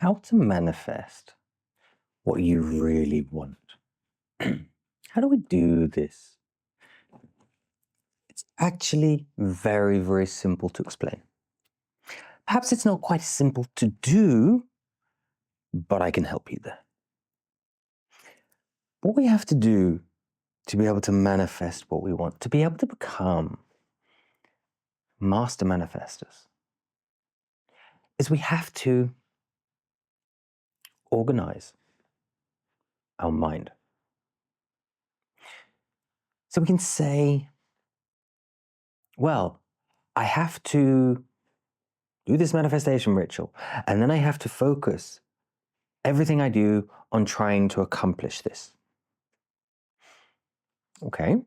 how to manifest what you really want. How do we do this? It's actually very, very simple to explain. Perhaps it's not quite simple to do, but I can help you there. What we have to do to be able to manifest what we want, to be able to become master manifestors, is we have to organize our mind. So we can say, well, I have to do this manifestation ritual, and then I have to focus everything I do on trying to accomplish this. Okay.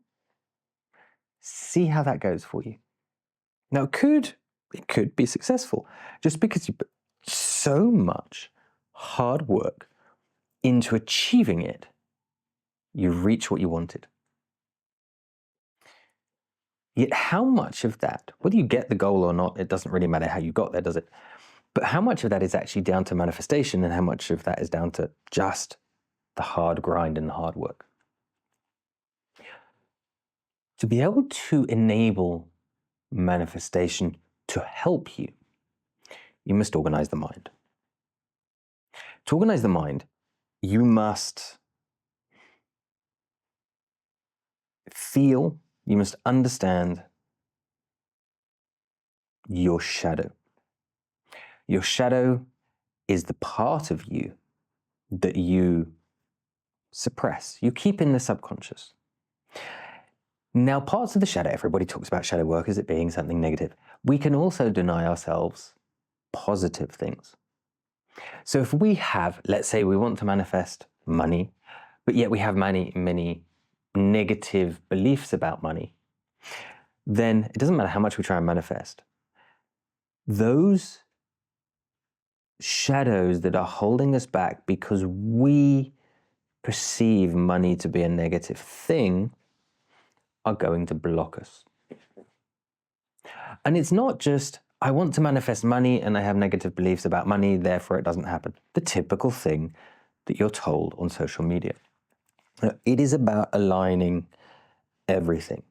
See how that goes for you. Now, it could be successful just because you put so much hard work into achieving it, you reach what you wanted. Yet how much of that, whether you get the goal or not, it doesn't really matter how you got there, does it? But how much of that is actually down to manifestation and how much of that is down to just the hard grind and the hard work? To be able to enable manifestation to help you, you must organize the mind. To organize the mind, you must feel, you must understand your shadow. Your shadow is the part of you that you suppress, you keep in the subconscious. Now, parts of the shadow, everybody talks about shadow work as it being something negative. We can also deny ourselves positive things. So if we have, let's say we want to manifest money, but yet we have many negative beliefs about money, then it doesn't matter how much we try and manifest. Those shadows that are holding us back because we perceive money to be a negative thing are going to block us. And it's not just, I want to manifest money and I have negative beliefs about money, therefore it doesn't happen. The typical thing that you're told on social media. It is about aligning everything.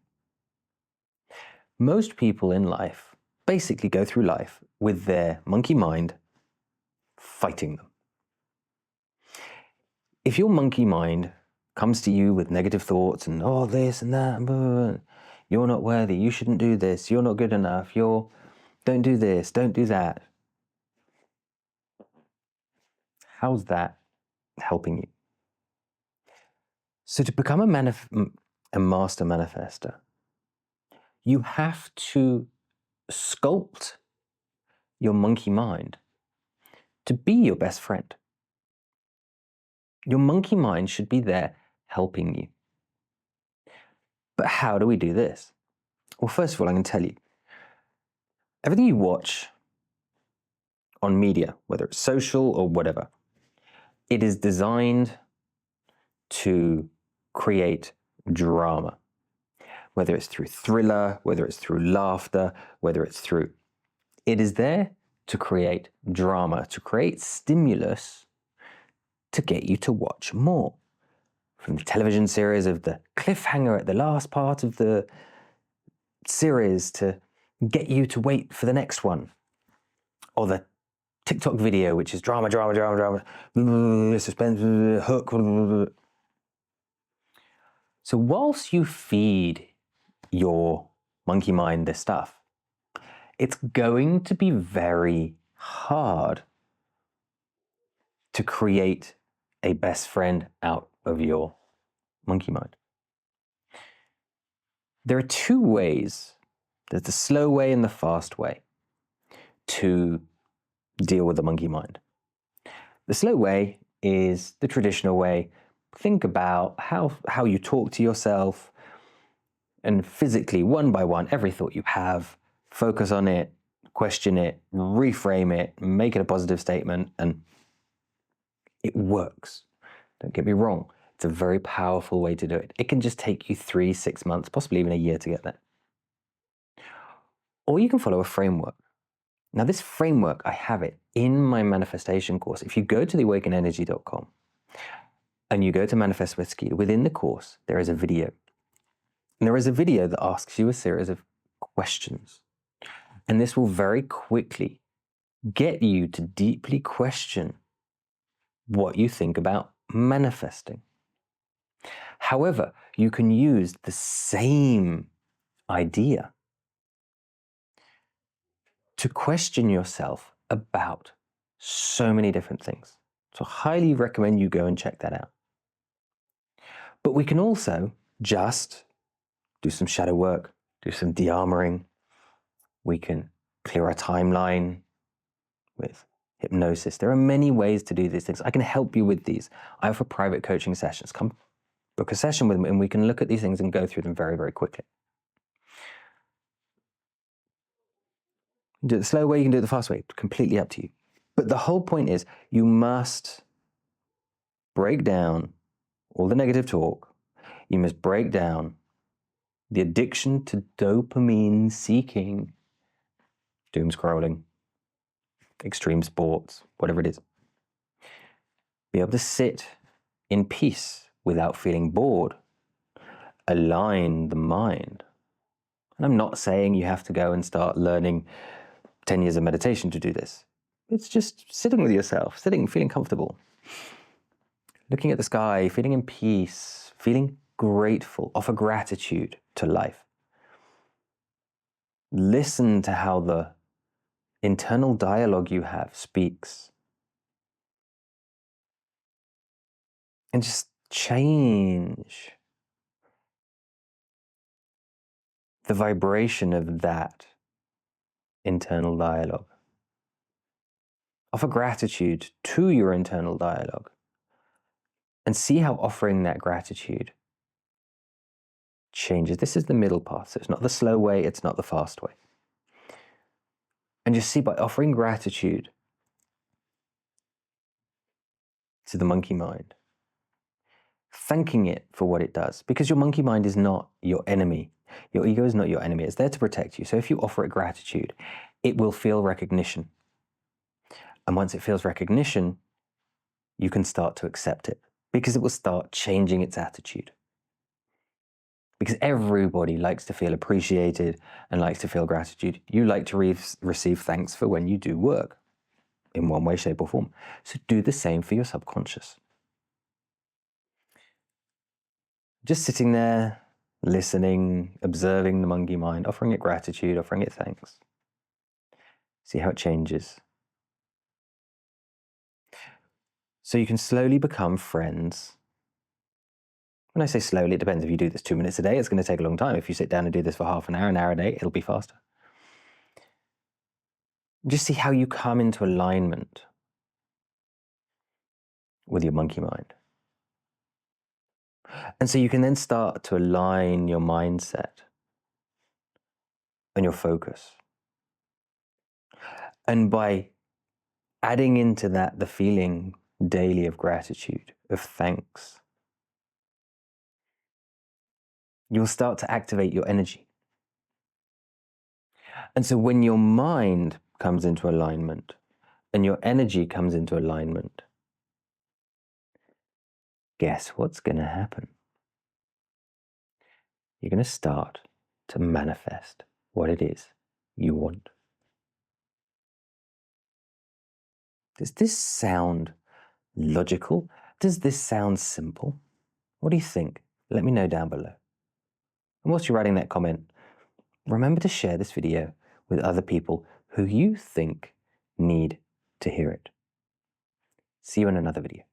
Most people in life basically go through life with their monkey mind fighting them. If your monkey mind comes to you with negative thoughts and, oh, this and that, and you're not worthy, you shouldn't do this, you're not good enough, don't do this, don't do that. How's that helping you? So to become a master manifestor, you have to sculpt your monkey mind to be your best friend. Your monkey mind should be there helping you. But how do we do this? Well, first of all, I'm going to tell you, everything you watch on media, whether it's social or whatever, it is designed to create drama. Whether it's through thriller, whether it's through laughter, whether it's through... It is there to create drama, to create stimulus to get you to watch more. From the television series of the cliffhanger at the last part of the series to get you to wait for the next one. Or the TikTok video, which is drama, suspense, hook. So whilst you feed your monkey mind this stuff, it's going to be very hard to create a best friend out of your monkey mind. There are two ways. There's the slow way and the fast way to deal with the monkey mind. The slow way is the traditional way. Think about how you talk to yourself and physically, one by one, every thought you have, focus on it, question it, reframe it, make it a positive statement, and it works. Don't get me wrong. It's a very powerful way to do it. It can just take you 3, 6 months, possibly even a year to get there. Or you can follow a framework. Now, this framework, I have it in my manifestation course. If you go to theawakenenergy.com and you go to Manifest with Skeed, within the course, there is a video. And there is a video that asks you a series of questions. And this will very quickly get you to deeply question what you think about manifesting. However, you can use the same idea to question yourself about so many different things. So I highly recommend you go and check that out. But we can also just do some shadow work, do some de-armoring. We can clear our timeline with hypnosis. There are many ways to do these things. I can help you with these. I offer private coaching sessions. Come book a session with me and we can look at these things and go through them very, very quickly. You can do it the slow way, you can do it the fast way. Completely up to you. But the whole point is you must break down all the negative talk. You must break down the addiction to dopamine seeking, doom scrolling, extreme sports, whatever it is. Be able to sit in peace without feeling bored. Align the mind. And I'm not saying you have to go and start learning 10 years of meditation to do this. It's just sitting with yourself, sitting, feeling comfortable. Looking at the sky, feeling in peace, feeling grateful, offer gratitude to life. Listen to how the internal dialogue you have speaks. And just change the vibration of that internal dialogue. Offer gratitude to your internal dialogue and see how offering that gratitude changes. This is the middle path. So it's not the slow way, it's not the fast way. And just see, by offering gratitude to the monkey mind, thanking it for what it does, because your monkey mind is not your enemy. Your ego is not your enemy. It's there to protect you. So if you offer it gratitude, it will feel recognition. And once it feels recognition, you can start to accept it because it will start changing its attitude. Because everybody likes to feel appreciated and likes to feel gratitude. You like to receive thanks for when you do work in one way, shape, or form. So do the same for your subconscious. Just sitting there, listening, observing the monkey mind, offering it gratitude, offering it thanks. See how it changes. So you can slowly become friends. When I say slowly, it depends. If you do this 2 minutes a day, it's going to take a long time. If you sit down and do this for half an hour a day, it'll be faster. Just see how you come into alignment with your monkey mind. And so you can then start to align your mindset and your focus. And by adding into that the feeling daily of gratitude, of thanks, you'll start to activate your energy. And so when your mind comes into alignment and your energy comes into alignment, guess what's going to happen? You're going to start to manifest what it is you want. Does this sound logical? Does this sound simple? What do you think? Let me know down below. And whilst you're writing that comment, remember to share this video with other people who you think need to hear it. See you in another video.